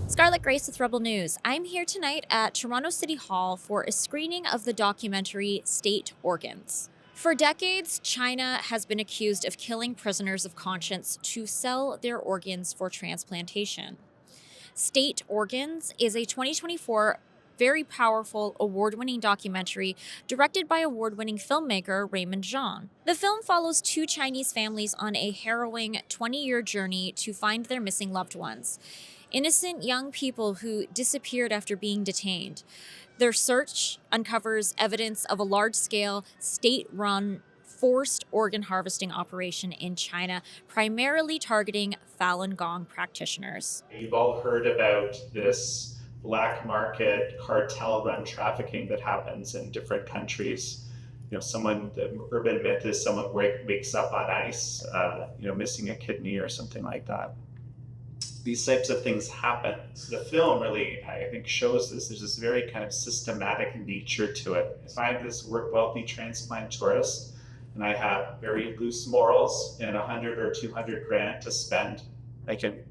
Scarlett Grace with Rebel News. I'm here tonight at Toronto City Hall for a screening of the documentary State Organs. For decades, China has been accused of killing prisoners of conscience to sell their organs for transplantation. State Organs is a 2024 very powerful award-winning documentary directed by award-winning filmmaker Raymond Zhang. The film follows two Chinese families on a harrowing 20-year journey to find their missing loved ones. Innocent young people who disappeared after being detained. Their search uncovers evidence of a large-scale, state-run forced organ harvesting operation in China, primarily targeting Falun Gong practitioners. You've all heard about this black market cartel run trafficking that happens in different countries. The urban myth is someone wakes up on ice, missing a kidney or something like that. These types of things happen. The film really, I think, shows this. There's this very kind of systematic nature to it. If I'm this wealthy transplant tourist and I have very loose morals and 100 or 200 grand to spend, I can,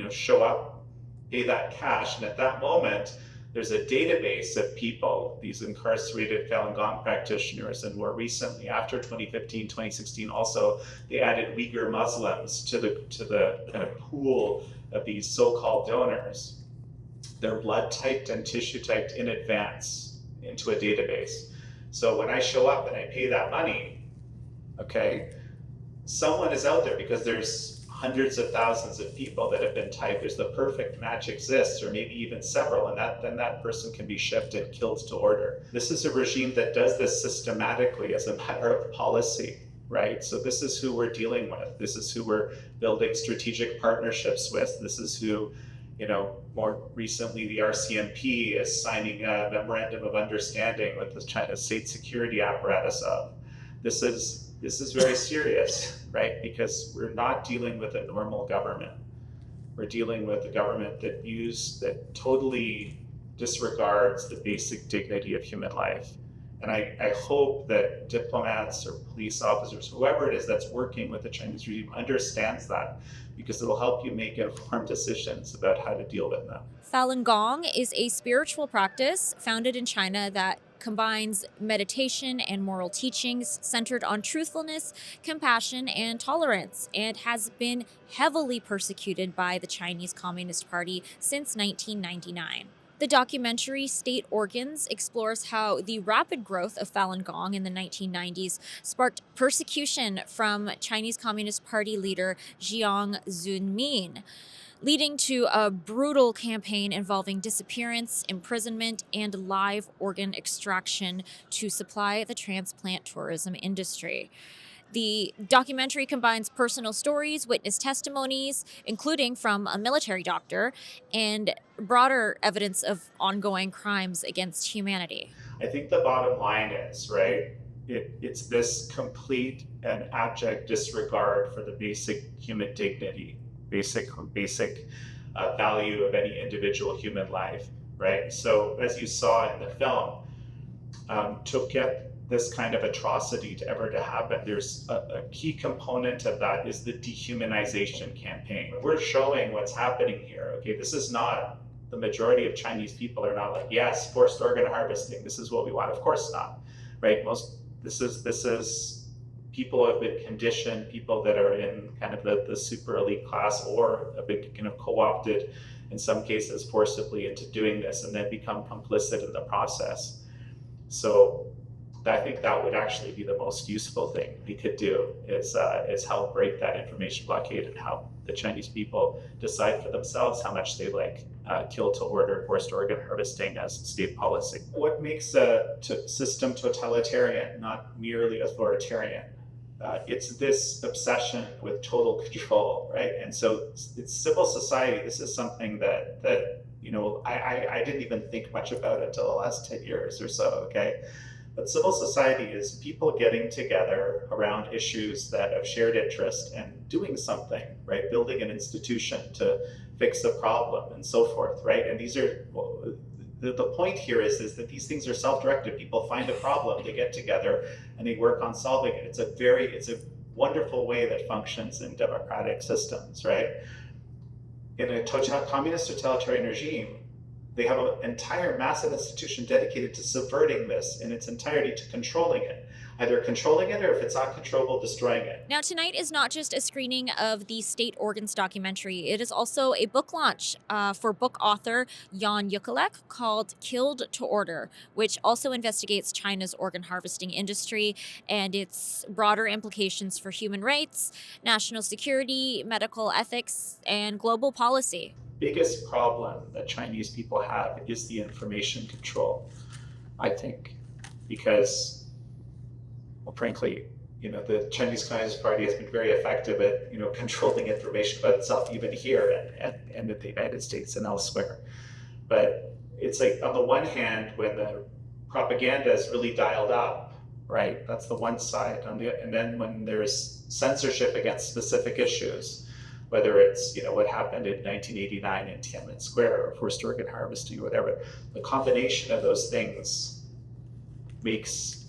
show up, pay that cash, and at that moment, there's a database of people, these incarcerated Falun Gong practitioners, and more recently, after 2015, 2016, also they added Uyghur Muslims to the kind of pool of these so-called donors. They're blood typed and tissue typed in advance into a database. So when I show up and I pay that money, okay, someone is out there because there's hundreds of thousands of people that have been typed. There's the perfect match exists, or maybe even several, and then that person can be shipped and killed to order. This is a regime that does this systematically as a matter of policy, right? So this is who we're dealing with. This is who we're building strategic partnerships with. This is who, more recently the RCMP is signing a memorandum of understanding with the China state security apparatus of. This is very serious, right? Because we're not dealing with a normal government. We're dealing with a government that totally disregards the basic dignity of human life. And I hope that diplomats or police officers, whoever it is that's working with the Chinese regime, understands that, because it'll help you make informed decisions about how to deal with them. Falun Gong is a spiritual practice founded in China that combines meditation and moral teachings centered on truthfulness, compassion, and tolerance, and has been heavily persecuted by the Chinese Communist Party since 1999. The documentary State Organs explores how the rapid growth of Falun Gong in the 1990s sparked persecution from Chinese Communist Party leader Jiang Zemin, leading to a brutal campaign involving disappearance, imprisonment, and live organ extraction to supply the transplant tourism industry. The documentary combines personal stories, witness testimonies, including from a military doctor, and broader evidence of ongoing crimes against humanity. I think the bottom line is, right, it's this complete and abject disregard for the basic human dignity, basic value of any individual human life, right? So as you saw in the film, to get this kind of atrocity to happen, there's a key component of that is the dehumanization campaign. We're showing what's happening here. Okay, this is not, the majority of Chinese people are not like, yes, forced organ harvesting, this is what we want. Of course not, right? This is people who have been conditioned, people that are in kind of the super elite class, or have been kind of co-opted in some cases forcibly into doing this, and then become complicit in the process. So I think that would actually be the most useful thing we could do, is help break that information blockade and help the Chinese people decide for themselves how much they like kill to order forced organ harvesting as state policy. What makes a system totalitarian, not merely authoritarian? It's this obsession with total control, right? And so it's civil society. This is something that I didn't even think much about until the last 10 years or so, okay? But civil society is people getting together around issues that of shared interest and doing something, right? Building an institution to fix a problem and so forth, right? And these are, the point here is that these things are self-directed. People find a problem, they get together, and they work on solving it. It's a wonderful way that functions in democratic systems, right? in a communist totalitarian regime, they have an entire massive institution dedicated to subverting this in its entirety, to controlling it, either controlling it or if it's not controllable, destroying it. Now, tonight is not just a screening of the State Organs documentary. It is also a book launch for book author Jan Yukalek called Killed to Order, which also investigates China's organ harvesting industry and its broader implications for human rights, national security, medical ethics, and global policy. Biggest problem that Chinese people have is the information control, I think, because, well, frankly, the Chinese Communist Party has been very effective at, controlling information about itself, even here and in the United States and elsewhere. But it's like, on the one hand, when the propaganda is really dialed up, right? That's the one side. And then when there's censorship against specific issues, whether it's what happened in 1989 in Tiananmen Square or forced organ harvesting or whatever, the combination of those things makes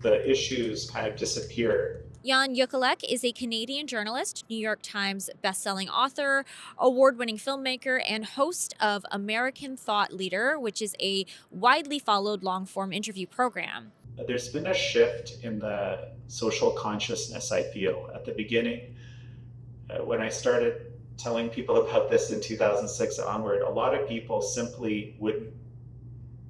the issues kind of disappear. Jan Yukalek is a Canadian journalist, New York Times bestselling author, award-winning filmmaker, and host of American Thought Leader, which is a widely followed long-form interview program. There's been a shift in the social consciousness, I feel. At the beginning, when I started telling people about this in 2006 onward, a lot of people simply wouldn't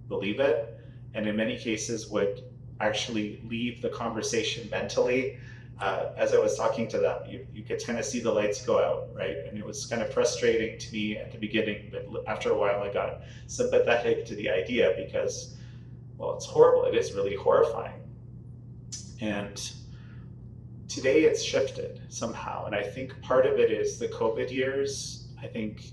believe it, and in many cases would actually leave the conversation mentally. As I was talking to them, you could kind of see the lights go out, right? And it was kind of frustrating to me at the beginning, but after a while I got sympathetic to the idea because, well, it's horrible. It is really horrifying. And today it's shifted somehow. And I think part of it is the COVID years. I think,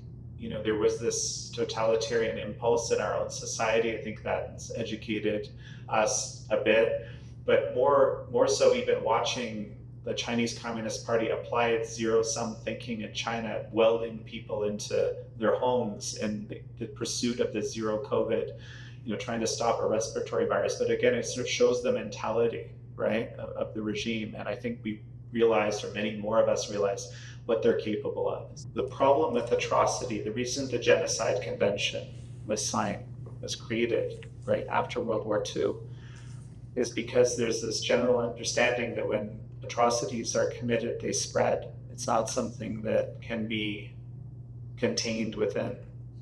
there was this totalitarian impulse in our own society. I think that's educated us a bit, but more so even watching the Chinese Communist Party apply its zero-sum thinking in China, welding people into their homes in the pursuit of the zero COVID, trying to stop a respiratory virus. But again, it sort of shows the mentality, right, of the regime. And I think we realized, or many more of us realized, what they're capable of. The problem with atrocity, the reason the Genocide Convention was created right after World War II, is because there's this general understanding that when atrocities are committed, they spread. It's not something that can be contained within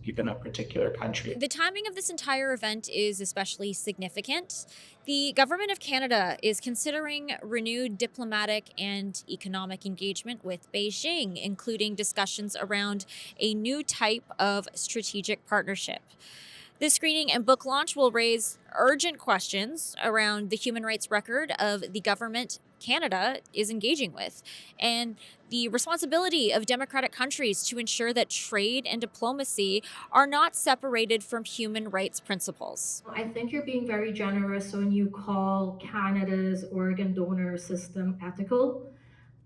even a particular country. The timing of this entire event is especially significant. The government of Canada is considering renewed diplomatic and economic engagement with Beijing, including discussions around a new type of strategic partnership. This screening and book launch will raise urgent questions around the human rights record of the government Canada is engaging with, and the responsibility of democratic countries to ensure that trade and diplomacy are not separated from human rights principles. I think you're being very generous when you call Canada's organ donor system ethical.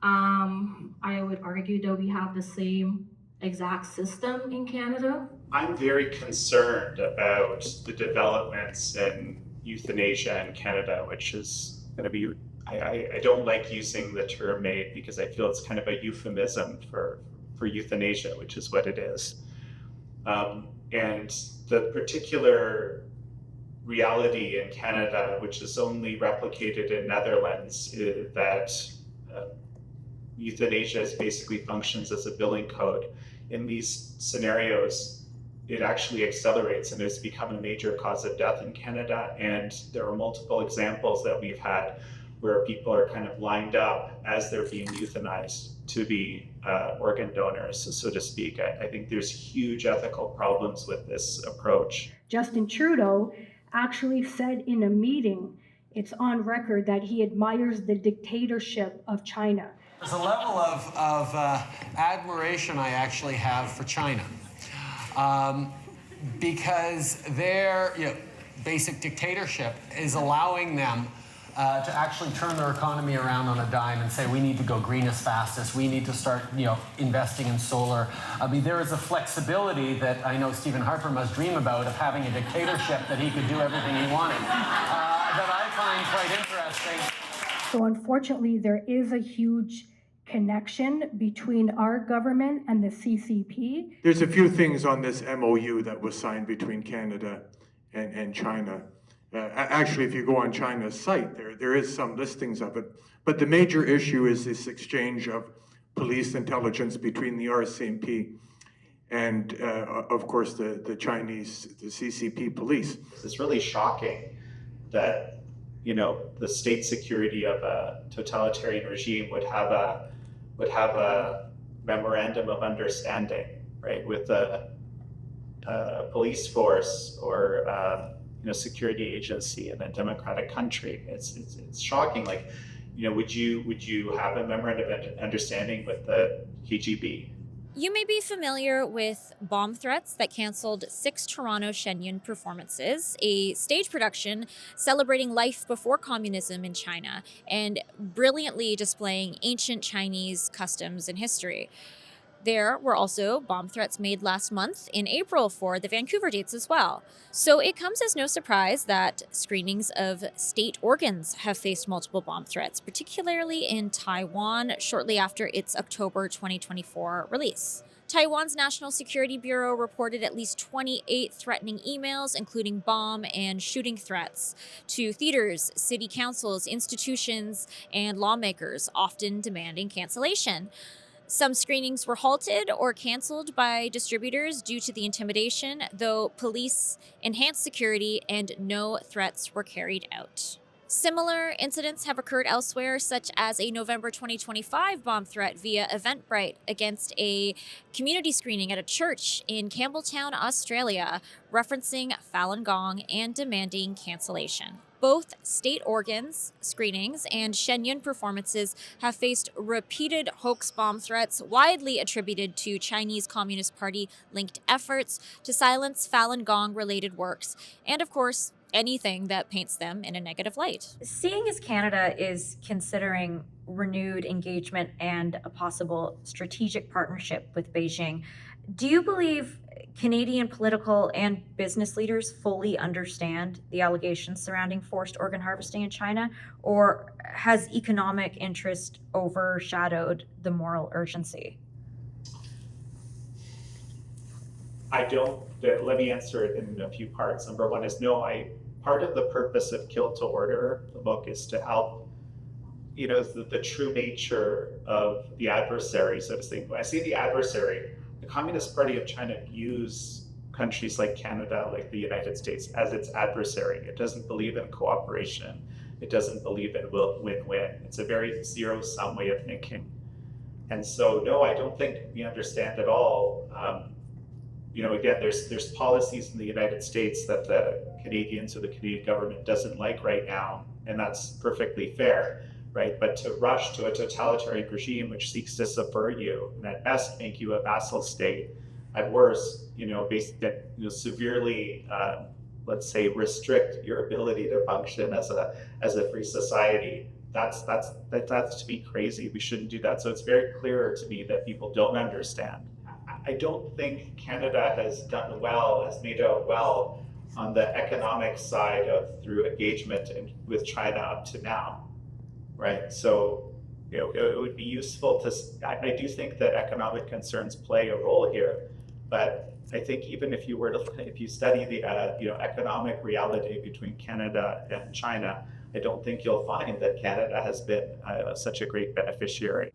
I would argue that we have the same exact system in Canada. I'm very concerned about the developments in euthanasia in Canada, which is going to be, I don't like using the term MAID because I feel it's kind of a euphemism for euthanasia, which is what it is. And the particular reality in Canada, which is only replicated in Netherlands, is that euthanasia basically functions as a billing code. In these scenarios, it actually accelerates and has become a major cause of death in Canada. And there are multiple examples that we've had where people are kind of lined up as they're being euthanized to be organ donors, so to speak. I think there's huge ethical problems with this approach. Justin Trudeau actually said in a meeting, it's on record, that he admires the dictatorship of China. There's a level of admiration I actually have for China because their basic dictatorship is allowing them to actually turn their economy around on a dime and say, we need to go green as fast as we need to start investing in solar. I mean, there is a flexibility that I know Stephen Harper must dream about, of having a dictatorship that he could do everything he wanted, that I find quite interesting. So unfortunately, there is a huge connection between our government and the CCP? There's a few things on this MOU that was signed between Canada and China. Actually, if you go on China's site, there is some listings of it. But the major issue is this exchange of police intelligence between the RCMP and, of course, the Chinese, the CCP police. It's really shocking that, you know, the state security of a totalitarian regime would have a memorandum of understanding, right, with a police force or security agency in a democratic country. It's shocking. Like, you know, would you have a memorandum of understanding with the KGB? You may be familiar with bomb threats that canceled 6 Toronto Shenyun performances, a stage production celebrating life before communism in China and brilliantly displaying ancient Chinese customs and history. There were also bomb threats made last month in April for the Vancouver dates as well. So it comes as no surprise that screenings of state organs have faced multiple bomb threats, particularly in Taiwan shortly after its October 2024 release. Taiwan's National Security Bureau reported at least 28 threatening emails, including bomb and shooting threats, to theaters, city councils, institutions, and lawmakers, often demanding cancellation. Some screenings were halted or canceled by distributors due to the intimidation, though police enhanced security and no threats were carried out. Similar incidents have occurred elsewhere, such as a November 2025 bomb threat via Eventbrite against a community screening at a church in Campbelltown, Australia, referencing Falun Gong and demanding cancellation. Both state organs, screenings, and Shenyun performances have faced repeated hoax bomb threats widely attributed to Chinese Communist Party linked efforts to silence Falun Gong related works, and of course, anything that paints them in a negative light. Seeing as Canada is considering renewed engagement and a possible strategic partnership with Beijing, do you believe Canadian political and business leaders fully understand the allegations surrounding forced organ harvesting in China, or has economic interest overshadowed the moral urgency? I don't. Let me answer it in a few parts. Number one is no. Part of the purpose of Kill to Order, the book, is to help, you know, the true nature of the adversary, so to speak. When I say the adversary, the Communist Party of China views countries like Canada, like the United States, as its adversary. It doesn't believe in cooperation. It doesn't believe in win-win. It's a very zero-sum way of thinking. And so, no, I don't think we understand at all. Again, there's policies in the United States that the Canadians or the Canadian government doesn't like right now, and that's perfectly fair, right? But to rush to a totalitarian regime which seeks to subvert you and at best make you a vassal state, at worst, severely, let's say, restrict your ability to function as a free society. That's to be crazy. We shouldn't do that. So it's very clear to me that people don't understand. I don't think Canada has made out well on the economic side through engagement with China up to now, right? So, it would be useful to. I do think that economic concerns play a role here, but I think even if you study the economic reality between Canada and China, I don't think you'll find that Canada has been such a great beneficiary.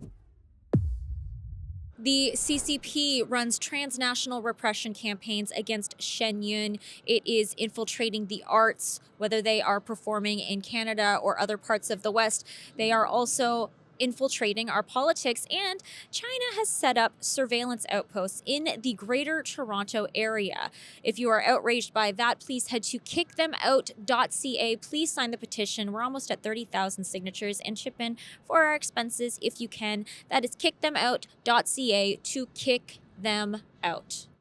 The CCP runs transnational repression campaigns against Shenyun. It is infiltrating the arts, whether they are performing in Canada or other parts of the West. They are also infiltrating our politics, and China has set up surveillance outposts in the Greater Toronto area. If you are outraged by that, please head to kickthemout.ca. Please sign the petition. We're almost at 30,000 signatures, and chip in for our expenses if you can. That is kickthemout.ca, to kick them out.